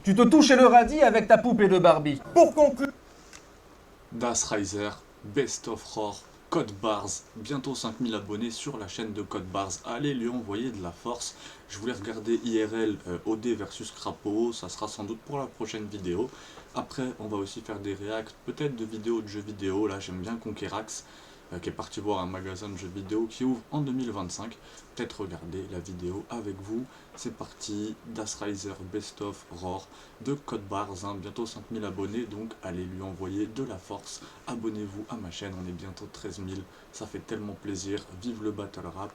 Tu te touches le radis avec ta poupée de Barbie. Pour conclure... Das Riser, Best of Roar, Code Bars, bientôt 5000 abonnés sur la chaîne de Code Bars. Allez lui envoyer de la force. Je voulais regarder IRL OD versus Crapo, ça sera sans doute pour la prochaine vidéo. Après, on va aussi faire des réacts, peut-être de vidéos de jeux vidéo. Là, j'aime bien Conquerax, qui est parti voir un magasin de jeux vidéo qui ouvre en 2025. Peut-être regarder la vidéo avec vous. C'est parti, Das Riser Best of Roar de Code Bars, hein. Bientôt 5000 abonnés, donc allez lui envoyer de la force. Abonnez-vous à ma chaîne, on est bientôt 13 000, ça fait tellement plaisir. Vive le battle rap,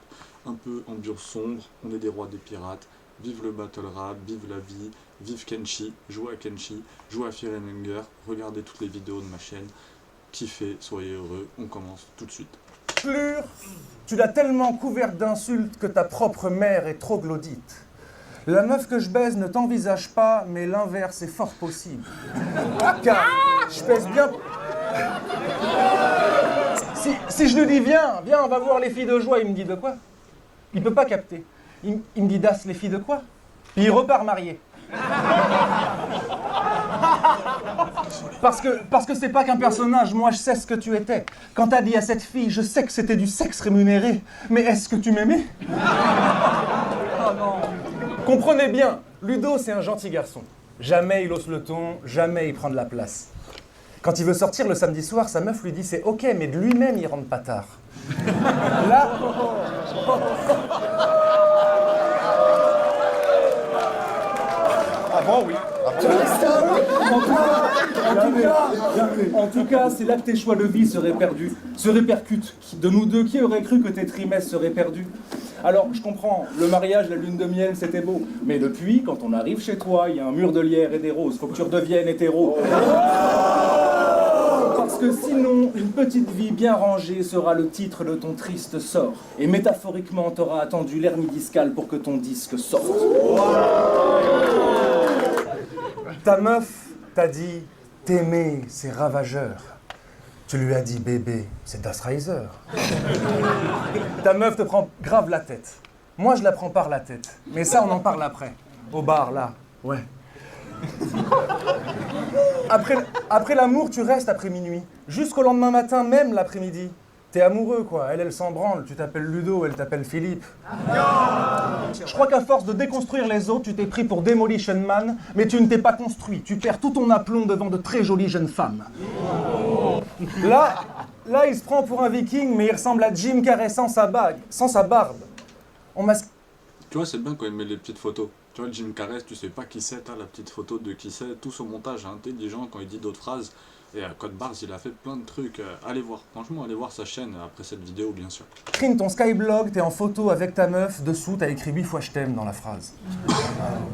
un peu ambiance sombre, on est des rois des pirates. Vive le battle rap, vive la vie, vive Kenshi, jouez à Kenshi, jouez à Fear and Hunger, regardez toutes les vidéos de ma chaîne, kiffez, soyez heureux, on commence tout de suite. Tu l'as tellement couverte d'insultes que ta propre mère est troglodyte. La meuf que je baise ne t'envisage pas, mais l'inverse est fort possible. Car je pèse bien... Si je lui dis viens, on va voir les filles de joie, il me dit de quoi? Il peut pas capter. Il me dit Das, les filles de quoi? Puis il repart marié. Parce que c'est pas qu'un personnage, moi je sais ce que tu étais. Quand t'as dit à cette fille, je sais que c'était du sexe rémunéré, mais est-ce que tu m'aimais? Oh non. Comprenez bien, Ludo c'est un gentil garçon. Jamais il hausse le ton, jamais il prend de la place. Quand il veut sortir le samedi soir, sa meuf lui dit c'est ok, mais de lui-même il rentre pas tard. Là... Ah bon, oui. En tout cas, c'est là que tes choix de vie se répercutent. De nous deux, qui aurait cru que tes trimestres seraient perdus? Alors, je comprends, le mariage, la lune de miel, c'était beau. Mais depuis, quand on arrive chez toi, il y a un mur de lierre et des roses. Faut que tu redeviennes hétéro. Parce que sinon, une petite vie bien rangée sera le titre de ton triste sort. Et métaphoriquement, t'auras attendu l'hernie discale pour que ton disque sorte. Ta meuf t'a dit « T'aimer, c'est ravageur ». Tu lui as dit « Bébé, c'est Das Riser ». Ta meuf te prend grave la tête. Moi, je la prends par la tête. Mais ça, on en parle après. Au bar, là. Ouais. Après l'amour, tu restes après minuit. Jusqu'au lendemain matin, même l'après-midi. T'es amoureux, quoi. Elle s'en branle. Tu t'appelles Ludo, elle t'appelle Philippe. Je crois qu'à force de déconstruire les autres, tu t'es pris pour Demolition Man, mais tu ne t'es pas construit. Tu perds tout ton aplomb devant de très jolies jeunes femmes. Là, il se prend pour un viking, mais il ressemble à Jim Carrey sans sa bague, sans sa barbe. Tu vois, c'est bien quand il met les petites photos. Tu vois, Jim Carrey, tu sais pas qui c'est, t'as la petite photo de qui c'est, tout son montage est intelligent quand il dit d'autres phrases. Et à Code Bars, il a fait plein de trucs. Allez voir, franchement, allez voir sa chaîne après cette vidéo, bien sûr. Print ton Skyblog, t'es en photo avec ta meuf, dessous t'as écrit 8 fois je t'aime dans la phrase.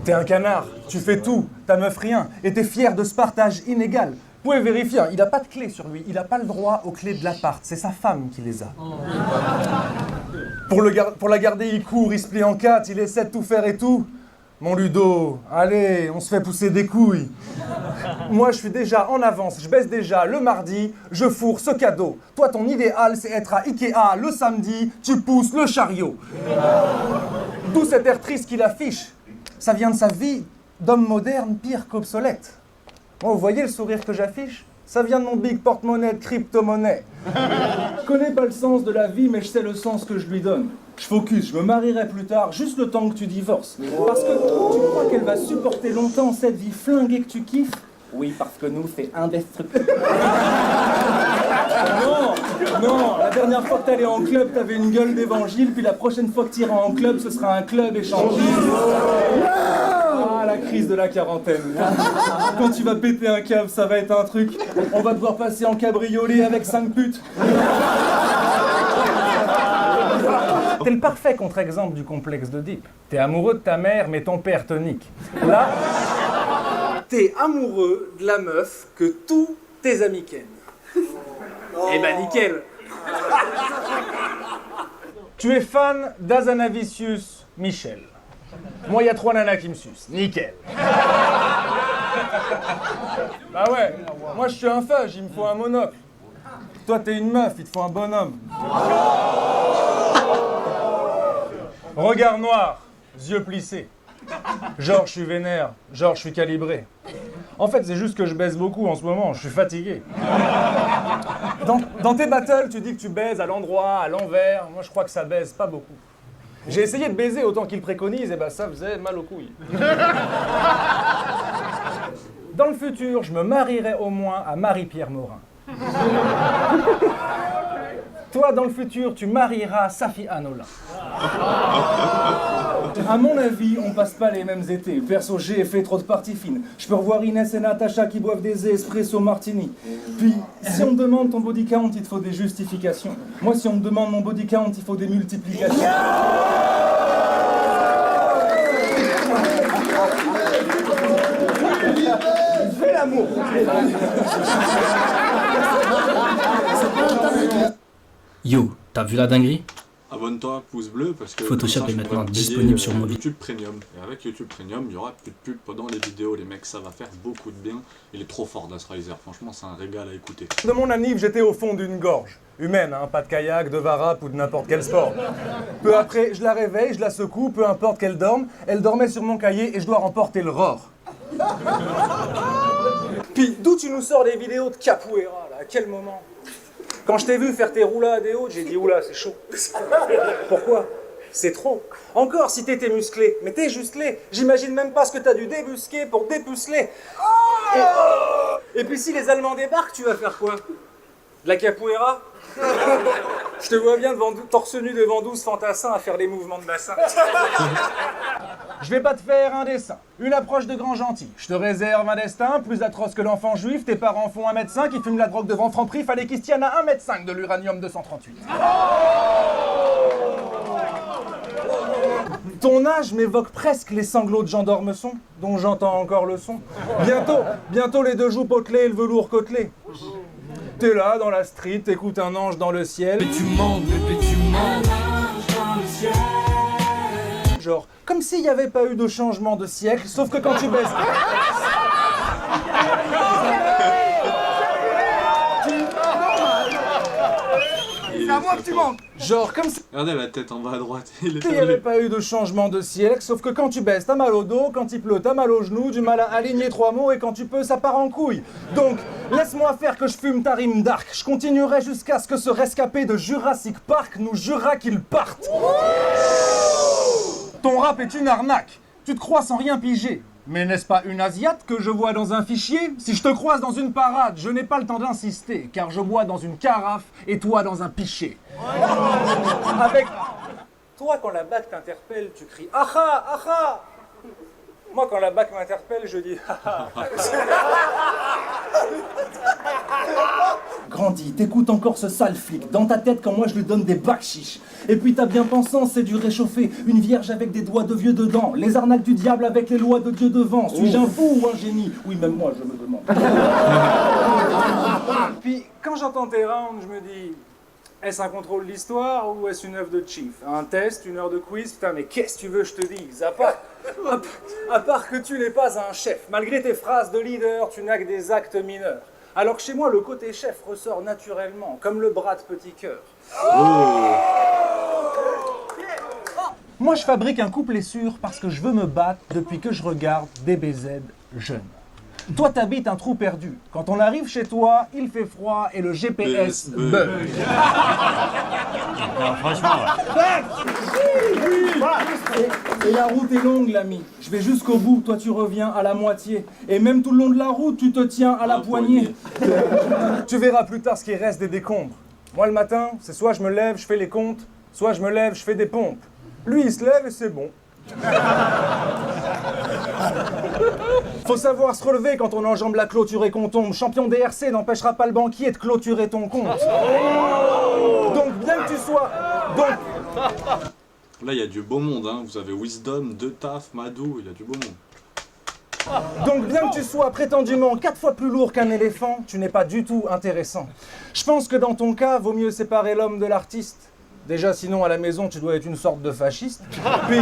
T'es un canard, tu fais tout, ta meuf rien, et t'es fier de ce partage inégal. Vous pouvez vérifier, hein, il n'a pas de clé sur lui, il n'a pas le droit aux clés de l'appart, c'est sa femme qui les a. Pour la garder, il court, il se plie en 4, il essaie de tout faire et tout. Mon Ludo, allez, on se fait pousser des couilles. Moi, je suis déjà en avance, je baisse déjà le mardi, je fourre ce cadeau. Toi, ton idéal, c'est être à Ikea le samedi, tu pousses le chariot. D'où cet air triste qu'il affiche. Ça vient de sa vie d'homme moderne pire qu'obsolète. Oh, vous voyez le sourire que j'affiche? Ça vient de mon big porte-monnaie de crypto-monnaie. Je connais pas le sens de la vie, mais je sais le sens que je lui donne. Je focus, je me marierai plus tard, juste le temps que tu divorces. Parce que tu crois qu'elle va supporter longtemps cette vie flinguée que tu kiffes? Oui, parce que nous, c'est indestructible. Non, la dernière fois que t'allais en club, t'avais une gueule d'évangile, puis la prochaine fois que t'iras en club, ce sera un club échangiste. Ah, la crise de la quarantaine. Quand tu vas péter un câble, ça va être un truc. On va devoir passer en cabriolet avec 5 putes. T'es le parfait contre-exemple du complexe d'Oedipe. T'es amoureux de ta mère, mais ton père te nique. Là, t'es amoureux de la meuf que tous tes amis kennent. Eh ben nickel. Tu es fan d'Azanavicius Michel. Moi, il y a 3 nanas qui me sucent. Nickel. Bah ouais, moi je suis un fage, il me faut un monocle. Toi, t'es une meuf, il te faut un bonhomme. Regard noir, yeux plissés. Genre, je suis vénère. Genre, je suis calibré. En fait, c'est juste que je baise beaucoup en ce moment, je suis fatigué. Dans tes battles, tu dis que tu baises à l'endroit, à l'envers. Moi, je crois que ça baise pas beaucoup. J'ai essayé de baiser autant qu'il préconise, et bah ça faisait mal aux couilles. Dans le futur, je me marierai au moins à Marie-Pierre Morin. Toi, dans le futur, tu marieras Safi Anola. À mon avis, on passe pas les mêmes étés. Perso, j'ai fait trop de parties fines. Je peux revoir Inès et Natacha qui boivent des espresso martini. Puis, si on me demande ton body count, il te faut des justifications. Moi, si on me demande mon body count, il faut des multiplications. Fais l'amour. Yo, t'as vu la dinguerie? Abonne-toi, pouce bleu, parce que Photoshop comme ça, est je maintenant pourrais me payer, disponible sur mobile. YouTube Premium. Et avec YouTube Premium, il y aura plus de pub pendant les vidéos, les mecs, ça va faire beaucoup de bien. Il est trop fort, Das Riser, franchement, c'est un régal à écouter. De mon anniv, j'étais au fond d'une gorge. Humaine, hein, pas de kayak, de varap ou de n'importe quel sport. Peu après, je la réveille, je la secoue, peu importe qu'elle dorme. Elle dormait sur mon cahier et je dois remporter le rore. Puis, d'où tu nous sors des vidéos de capoeira, là? À quel moment? Quand je t'ai vu faire tes roulades et autres, j'ai dit oula, c'est chaud. Pourquoi? C'est trop. Encore si t'étais musclé, mais t'es juste laid. J'imagine même pas ce que t'as dû débusquer pour dépuceler. Et puis si les Allemands débarquent, tu vas faire quoi? De la capoeira? Je te vois bien torse nu devant 12 fantassins à faire des mouvements de bassin. Je vais pas te faire un dessin, une approche de grand gentil. Je te réserve un destin plus atroce que l'enfant juif. Tes parents font 1m5, ils fument la drogue devant Franprix. Fallait qu'ils se tiennent à 1m5 de l'uranium 238. Ton âge m'évoque presque les sanglots de Jean d'Ormesson, dont j'entends encore le son. Bientôt les deux joues potelées et le velours côtelé. T'es là, dans la street, t'écoutes un ange dans le ciel. Mais tu montes, un ange dans le ciel. Genre, comme s'il n'y avait pas eu de changement de siècle, sauf que quand tu baises... C'est à moi que tu montes. Genre, comme si... Regardez la tête en bas à droite, il est Il n'y avait perdu. pas eu de changement de siècle, sauf que quand tu baisses, t'as mal au dos, quand il pleut, t'as mal aux genoux, du mal à aligner trois mots, et quand tu peux, ça part en couille. Donc, laisse-moi faire que je fume ta rime dark. Je continuerai jusqu'à ce que ce rescapé de Jurassic Park nous jurera qu'il parte. Ton rap est une arnaque. Tu te crois sans rien piger. Mais n'est-ce pas une asiate que je vois dans un fichier? Si je te croise dans une parade, je n'ai pas le temps d'insister, car je bois dans une carafe et toi dans un pichet. Avec... Toi, quand la BAC t'interpelle, tu cries « Aha, aha !» Moi, quand la BAC m'interpelle, je dis « Haha !» Grandis, t'écoutes encore ce sale flic, dans ta tête quand moi je lui donne des bacs chiches. Et puis ta bien-pensance, c'est du réchauffé, une vierge avec des doigts de vieux dedans, les arnaques du diable avec les lois de Dieu devant. Suis-je un fou ou un génie? Oui, même moi, je me demande. Puis, quand j'entends tes rounds, je me dis... Est-ce un contrôle d'histoire ou est-ce une œuvre de chief? Un test, une heure de quiz? Putain, mais qu'est-ce que tu veux que je te dise? À part que tu n'es pas un chef. Malgré tes phrases de leader, tu n'as que des actes mineurs. Alors que chez moi, le côté chef ressort naturellement, comme le bras de petit cœur. Moi, je fabrique un couplet sûr parce que je veux me battre depuis que je regarde DBZ jeune. Toi, t'habites un trou perdu. Quand on arrive chez toi, il fait froid et le GPS bug. Et la route est longue, l'ami. Je vais jusqu'au bout, toi tu reviens à la moitié. Et même tout le long de la route, tu te tiens à la poignée. Tu verras plus tard ce qui reste des décombres. Moi, le matin, c'est soit je me lève, je fais les comptes, soit je me lève, je fais des pompes. Lui, il se lève et c'est bon. Faut savoir se relever quand on enjambe la clôture et qu'on tombe. Champion DRC n'empêchera pas le banquier de clôturer ton compte. Donc bien que tu sois... Là, il y a du beau monde, hein. Vous avez Wisdom, De Taf, Madou, il y a du beau monde. Donc bien que tu sois prétendument 4 fois plus lourd qu'un éléphant, tu n'es pas du tout intéressant. Je pense que dans ton cas, vaut mieux séparer l'homme de l'artiste. Déjà, sinon, à la maison, tu dois être une sorte de fasciste. Puis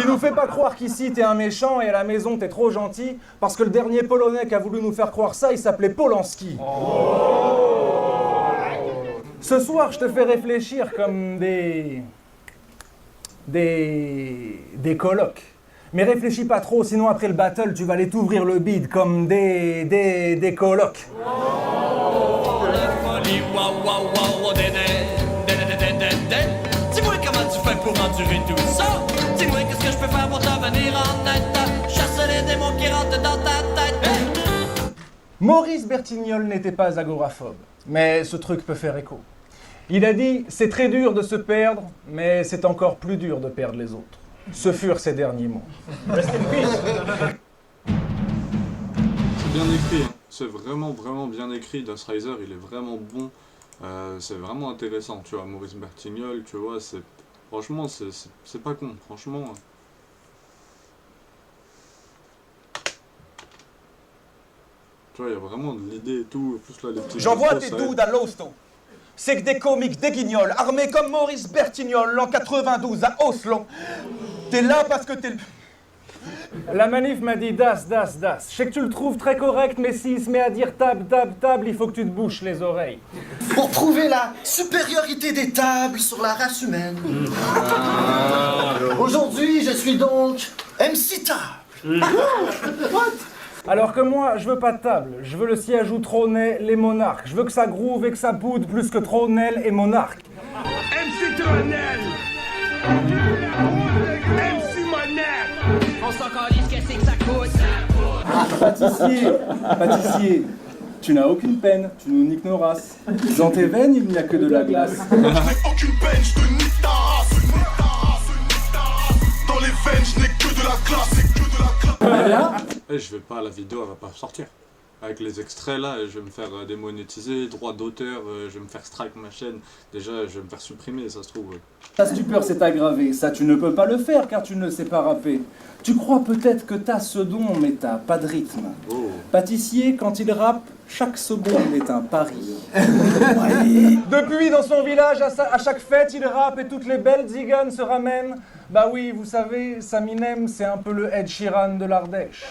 nous fais pas croire qu'ici, t'es un méchant et à la maison, t'es trop gentil, parce que le dernier Polonais qui a voulu nous faire croire ça, il s'appelait Polanski. Ce soir, je te fais réfléchir comme des Des colocs. Mais réfléchis pas trop, sinon après le battle, tu vas aller t'ouvrir le bide comme des colocs. Dis-moi comment tu fais pour endurer tout ça. Dis-moi qu'est-ce que je peux faire pour t'avenir en aide. Chasse les démons qui rentrent dans ta tête. Maurice Bertignolles n'était pas agoraphobe, mais ce truc peut faire écho. Il a dit « C'est très dur de se perdre, mais c'est encore plus dur de perdre les autres ». Ce furent ses derniers mots. C'est bien écrit, hein. C'est vraiment bien écrit. Das Reiser, il est vraiment bon. C'est vraiment intéressant, tu vois. Maurice Bertignolles, tu vois, franchement, c'est pas con, franchement. Tu vois, il y a vraiment de l'idée et tout. Plus là, les petits J'envoie gestos, tes ça doudes à l'hosto. C'est que des comiques, des guignols, armés comme Maurice Bertignolles en 92 à Oslo. T'es là parce que t'es le... La manif m'a dit das. Je sais que tu le trouves très correct, mais s'il se met à dire table, il faut que tu te bouches les oreilles. Pour prouver la supériorité des tables sur la race humaine. Aujourd'hui, je suis donc MC Table. Alors que moi, je veux pas de table, je veux le siège où trônaient les monarques. Je veux que ça groove et que ça boude plus que Tronel et Monarque. MC Tronel! MC Monarque! On s'en calisse, qu'est-ce que ça coûte? Pâtissier, tu n'as aucune peine, tu nous niques nos races. Dans tes veines, il n'y a que de la glace. Aucune peine, je te nique ta race. Dans les veines, je n'ai que de la classe, et que de la classe. je vais pas, la vidéo elle va pas sortir. Avec les extraits là, je vais me faire démonétiser, droit d'auteur, je vais me faire strike ma chaîne. Déjà, je vais me faire supprimer, ça se trouve. Ta stupeur s'est aggravée, ça tu ne peux pas le faire car tu ne sais pas rapper. Tu crois peut-être que t'as ce don, mais t'as pas de rythme. Oh. Pâtissier, quand il rappe, chaque seconde est un pari. Depuis, dans son village, à chaque fête, il rappe et toutes les belles ziganes se ramènent. Bah oui, vous savez, Saminem, c'est un peu le Ed Sheeran de l'Ardèche.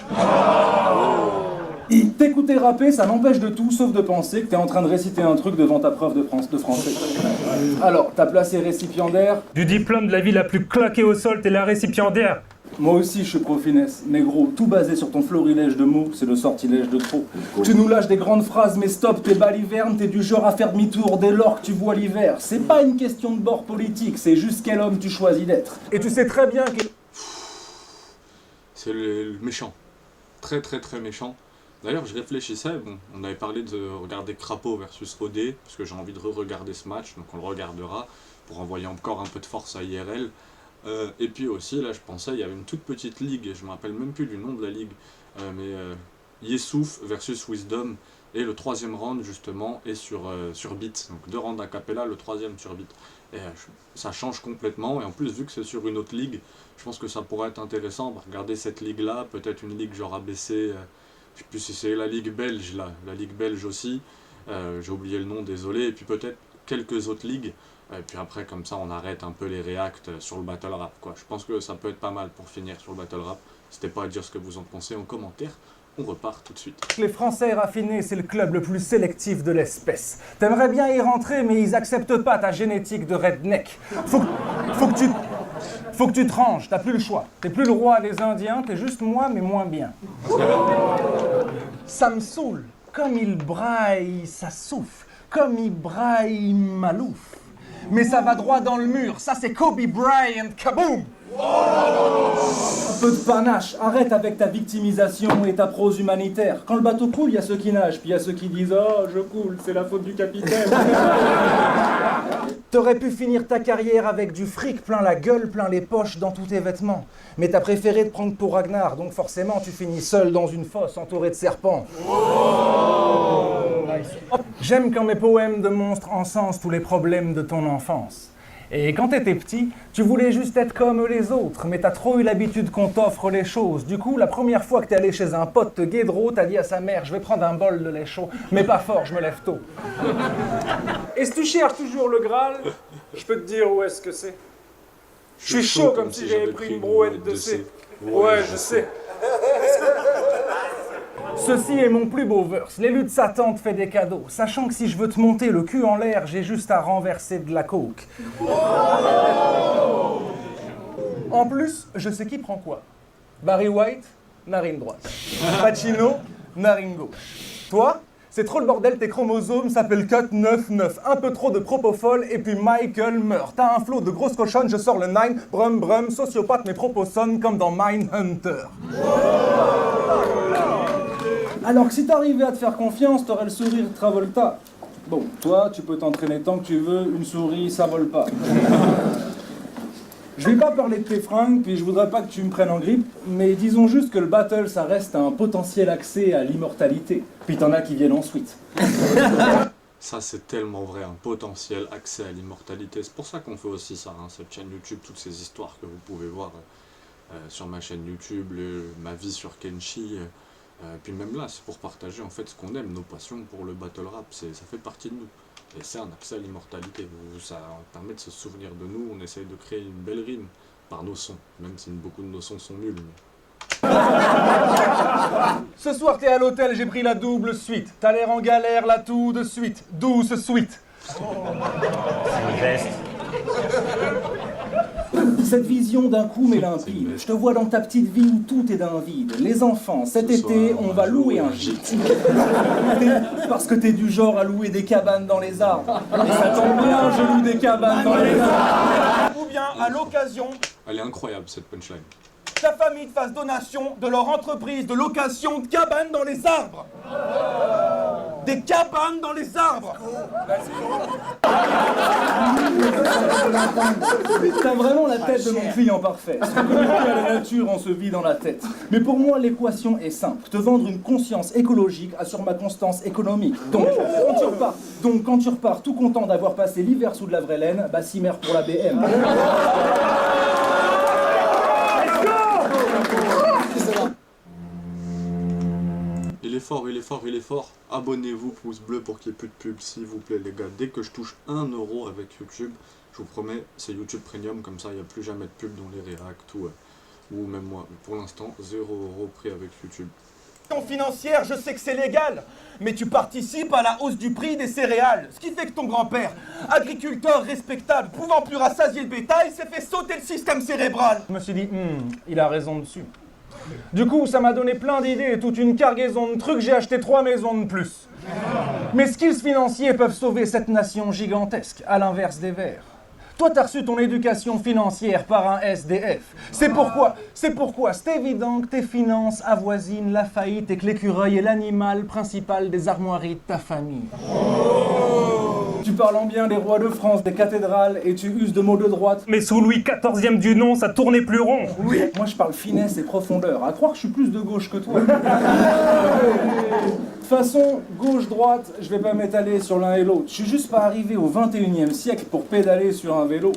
T'écouter rapper, ça n'empêche de tout sauf de penser que t'es en train de réciter un truc devant ta prof de français. Alors, t'as placé récipiendaire. Du diplôme de la vie la plus claquée au sol, t'es la récipiendaire. Moi aussi, je suis pro-finesse, mais gros, tout basé sur ton florilège de mots, c'est le sortilège de trop. Tu nous lâches des grandes phrases, mais stop, t'es baliverne, t'es du genre à faire demi-tour dès lors que tu vois l'hiver. C'est pas une question de bord politique, c'est juste quel homme tu choisis d'être. Et tu sais très bien que... C'est le méchant. Très méchant. D'ailleurs, je réfléchissais, bon, on avait parlé de regarder Crapaud versus OD, parce que j'ai envie de re-regarder ce match, donc on le regardera, pour envoyer encore un peu de force à IRL. Et puis aussi, là, je pensais, il y avait une toute petite ligue, je me rappelle même plus du nom de la ligue, mais Yessouf versus Wisdom, et le troisième round, justement, est sur beat, donc 2 rounds a cappella, le troisième sur beat. Et ça change complètement, et en plus, vu que c'est sur une autre ligue, je pense que ça pourrait être intéressant, de regarder cette ligue-là, peut-être une ligue genre ABC, je sais plus si c'est la ligue belge, là, la ligue belge aussi, j'ai oublié le nom, désolé, et puis peut-être quelques autres ligues, et puis après, comme ça, on arrête un peu les reacts sur le battle rap, quoi. Je pense que ça peut être pas mal pour finir sur le battle rap. N'hésitez pas à dire ce que vous en pensez en commentaire. On repart tout de suite. Les Français raffinés, c'est le club le plus sélectif de l'espèce. T'aimerais bien y rentrer, mais ils acceptent pas ta génétique de redneck. Faut que tu te ranges, t'as plus le choix. T'es plus le roi des Indiens, t'es juste moi, mais moins bien. Ça me saoule. Comme il braille, ça souffle. Comme il braille, malouf. Mais ça va droit dans le mur. Ça, c'est Kobe Bryant. Kaboom! Un peu de panache, arrête avec ta victimisation et ta prose humanitaire. Quand le bateau coule, il y a ceux qui nagent, puis il y a ceux qui disent « Oh, je coule, c'est la faute du capitaine ». T'aurais pu finir ta carrière avec du fric plein la gueule, plein les poches dans tous tes vêtements. Mais t'as préféré te prendre pour Ragnar, donc forcément tu finis seul dans une fosse entouré de serpents. J'aime quand mes poèmes démontrent en sens tous les problèmes de ton enfance. Et quand t'étais petit, tu voulais juste être comme les autres, mais t'as trop eu l'habitude qu'on t'offre les choses. Du coup, la première fois que t'es allé chez un pote te guédro, t'as dit à sa mère « Je vais prendre un bol de lait chaud, mais pas fort, je me lève tôt. » Et si tu cherches toujours le Graal, je peux te dire où est-ce que c'est. Je suis chaud comme si j'avais pris une brouette de C. Ouais, je sais. Ceci est mon plus beau verse. L'élu de Satan te fait des cadeaux, sachant que si je veux te monter le cul en l'air, j'ai juste à renverser de la coke. En plus, je sais qui prend quoi. Barry White, narine droite. Pacino, narine gauche. Toi, c'est trop le bordel, tes chromosomes s'appellent Cut 99. Un peu trop de propofol et puis Michael meurt. T'as un flot de grosse cochonne, je sors le 9, brum brum, sociopathe, mes propos sonnent comme dans Mindhunter. Alors que si t'arrivais à te faire confiance, t'aurais le sourire Travolta. Bon, toi, tu peux t'entraîner tant que tu veux, une souris, ça vole pas. Je vais pas parler de tes fringues, puis je voudrais pas que tu me prennes en grippe, mais disons juste que le battle, ça reste un potentiel accès à l'immortalité. Puis t'en as qui viennent ensuite. Ça, c'est tellement vrai, un potentiel accès à l'immortalité. C'est pour ça qu'on fait aussi ça, hein, cette chaîne YouTube, toutes ces histoires que vous pouvez voir sur ma chaîne YouTube, ma vie sur Kenshi. Puis même là, c'est pour partager en fait ce qu'on aime, nos passions pour le battle rap, ça fait partie de nous. Et c'est un accès à l'immortalité, ça permet de se souvenir de nous, on essaye de créer une belle rime par nos sons, même si beaucoup de nos sons sont nuls. Mais... Ce soir t'es à l'hôtel, j'ai pris la double suite. T'as l'air en galère là tout de suite. Douce suite. Cette vision d'un coup mais limpide, je te vois dans ta petite vie où tout est d'un vide. Les enfants, cet été, on va louer un gîte. Parce que t'es du genre à louer des cabanes dans les arbres. Et ça tombe bien, je loue des cabanes dans les arbres. Ou bien, à l'occasion, Elle est incroyable cette punchline. ta famille te fasse donation de leur entreprise de location de cabanes dans les arbres. Des cabanes dans les arbres. T'as vraiment la tête de mon client parfait. Ce que la nature, on se vit dans la tête. Mais pour moi, l'équation est simple. Te vendre une conscience écologique assure ma constance économique. Donc, quand tu repars tout content d'avoir passé l'hiver sous de la vraie laine, bah cimer pour la BM. Il est fort, il est fort, il est fort. Abonnez-vous, pouce bleu pour qu'il n'y ait plus de pub, s'il vous plaît les gars. Dès que je touche 1 € avec YouTube, je vous promets, c'est YouTube Premium, comme ça il n'y a plus jamais de pub dans les réacts ou même moi. Pour l'instant, 0 € pris avec YouTube. Financière, je sais que c'est légal, mais tu participes à la hausse du prix des céréales. Ce qui fait que ton grand-père, agriculteur respectable, pouvant plus rassasier le bétail, s'est fait sauter le système cérébral. Je me suis dit, il a raison dessus. Du coup, ça m'a donné plein d'idées et toute une cargaison de trucs, j'ai acheté 3 maisons de plus. Mes skills financiers peuvent sauver cette nation gigantesque, à l'inverse des Verts. Toi, t'as reçu ton éducation financière par un SDF. C'est pourquoi c'est évident que tes finances avoisinent la faillite et que l'écureuil est l'animal principal des armoiries de ta famille. Tu parles en bien des rois de France, des cathédrales, et tu uses de mots de droite. Mais sous Louis XIVe du nom, ça tournait plus rond. Oui, moi je parle finesse et profondeur. À croire que je suis plus de gauche que toi. De toute façon, gauche-droite, je vais pas m'étaler sur l'un et l'autre. Je suis juste pas arrivé au 21e siècle pour pédaler sur un vélo.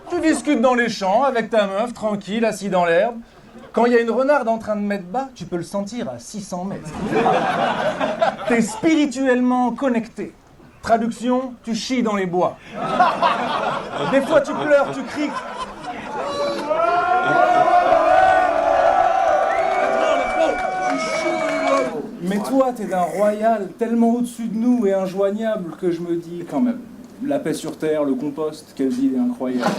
Tu discutes dans les champs avec ta meuf, tranquille, assis dans l'herbe. Quand il y a une renarde en train de mettre bas, tu peux le sentir à 600 mètres. T'es spirituellement connecté. Traduction, tu chies dans les bois. Des fois tu pleures, tu cries. Mais toi, t'es d'un royal tellement au-dessus de nous et injoignable que je me dis quand même. La paix sur terre, le compost, quelle idée incroyable.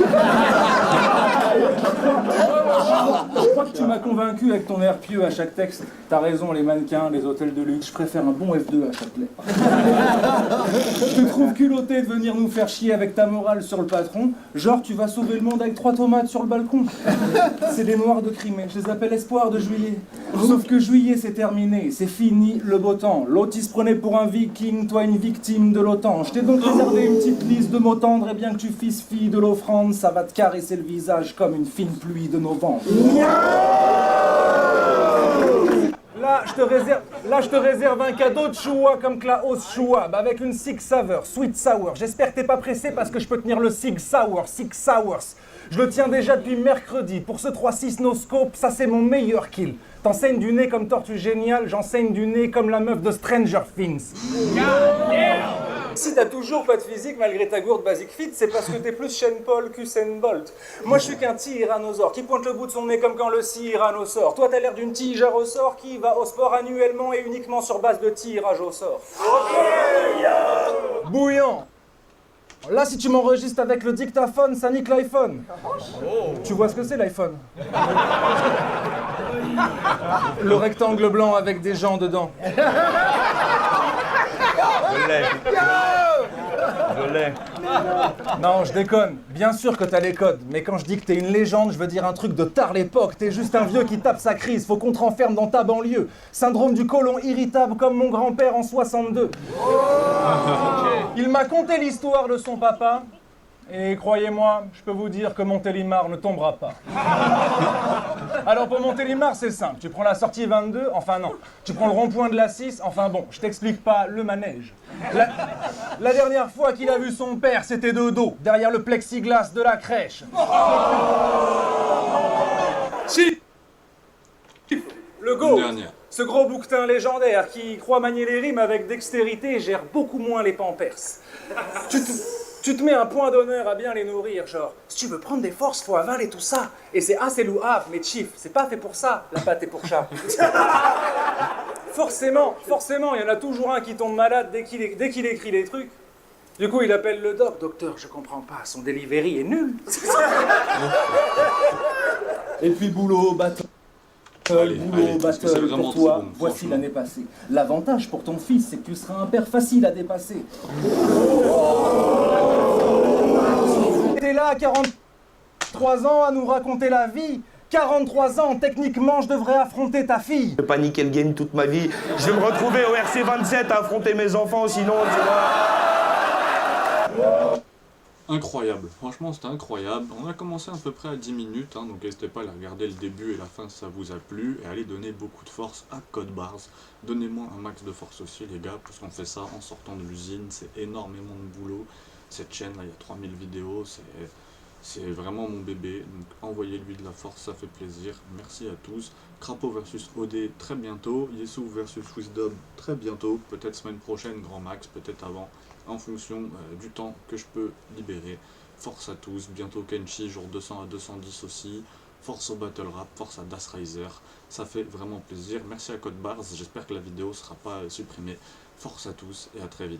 Je crois que tu m'as convaincu avec ton air pieux à chaque texte. T'as raison, les mannequins, les hôtels de luxe, je préfère un bon F2 à Châtelet. Je te trouve culotté de venir nous faire chier avec ta morale sur le patron. Genre, tu vas sauver le monde avec 3 tomates sur le balcon. C'est des noirs de Crimée, je les appelle espoir de juillet. Sauf que juillet, c'est terminé, c'est fini le beau temps. L'autre, il se prenait pour un viking, toi une victime de l'OTAN. Je t'ai donc réservé une petite liste de mots tendres, et bien que tu fisses fille de l'offrande, ça va te caresser le visage comme une fine pluie de novembre. Là, je te réserve un cadeau de choua comme Klaus Schwab avec une Sig Sauer, Sweet Sour. J'espère que t'es pas pressé parce que je peux tenir le Sig Sour, Six Sours. Je le tiens déjà depuis mercredi. Pour ce 3-6 no scope, ça c'est mon meilleur kill. T'enseignes du nez comme Tortue Géniale, j'enseigne du nez comme la meuf de Stranger Things. Si t'as toujours pas de physique malgré ta gourde Basic Fit, c'est parce que t'es plus Shane Paul qu'Usain Bolt. Moi je suis qu'un tyrannosaure qui pointe le bout de son nez comme quand le tyrannosaure. Toi t'as l'air d'une tige à ressort qui va au sport annuellement et uniquement sur base de tirage au sort. Bouillant. Là, si tu m'enregistres avec le dictaphone, ça nique l'iPhone. Tu vois ce que c'est l'iPhone? Le rectangle blanc avec des gens dedans. Je l'ai. Non, je déconne. Bien sûr que t'as les codes, mais quand je dis que t'es une légende, je veux dire un truc de tard l'époque. T'es juste un vieux qui tape sa crise, faut qu'on te renferme dans ta banlieue. Syndrome du côlon irritable comme mon grand-père en 62. Il m'a conté l'histoire de son papa, et croyez-moi, je peux vous dire que Montélimar ne tombera pas. Alors pour Montélimar, c'est simple. Tu prends la sortie 22, enfin non. Tu prends le rond-point de la 6, enfin bon, je t'explique pas le manège. La dernière fois qu'il a vu son père, c'était de dos, derrière le plexiglas de la crèche. Si le go, Une dernière. ce gros bouquetin légendaire qui croit manier les rimes avec dextérité gère beaucoup moins les pampers. Tu te mets un point d'honneur à bien les nourrir, genre, si tu veux prendre des forces, faut avaler tout ça. Et c'est assez louable, mais chief, c'est pas fait pour ça, la pâte est pour chat. Forcément, il y en a toujours un qui tombe malade dès qu'il écrit les trucs. Du coup, il appelle le doc. Docteur, je comprends pas, son delivery est nul. Et puis boulot, battle. Allez, Boulot, parce que c'est battle vraiment pour toi, trop bon, voici franchement. l'année passée. L'avantage pour ton fils, c'est que tu seras un père facile à dépasser. T'es là à 43 ans à nous raconter la vie. 43 ans, techniquement, je devrais affronter ta fille. Je vais pas niquer le game toute ma vie. Je vais me retrouver au RC 27 à affronter mes enfants, sinon, tu vois. Incroyable, franchement c'était incroyable. On a commencé à peu près à 10 minutes, hein, donc n'hésitez pas à aller regarder le début et la fin si ça vous a plu, et allez donner beaucoup de force à Code Bars. Donnez-moi un max de force aussi les gars, parce qu'on fait ça en sortant de l'usine, c'est énormément de boulot. Cette chaîne là, il y a 3000 vidéos, c'est vraiment mon bébé, donc envoyez-lui de la force, ça fait plaisir. Merci à tous. Crapaud versus OD très bientôt, Yesou versus Wisdom très bientôt, peut-être semaine prochaine grand max, peut-être avant, en fonction du temps que je peux libérer. Force à tous, bientôt Kenshi, jour 200 à 210 aussi. Force au Battle Rap, force à Das Riser, ça fait vraiment plaisir. Merci à Code Bars, j'espère que la vidéo ne sera pas supprimée. Force à tous et à très vite.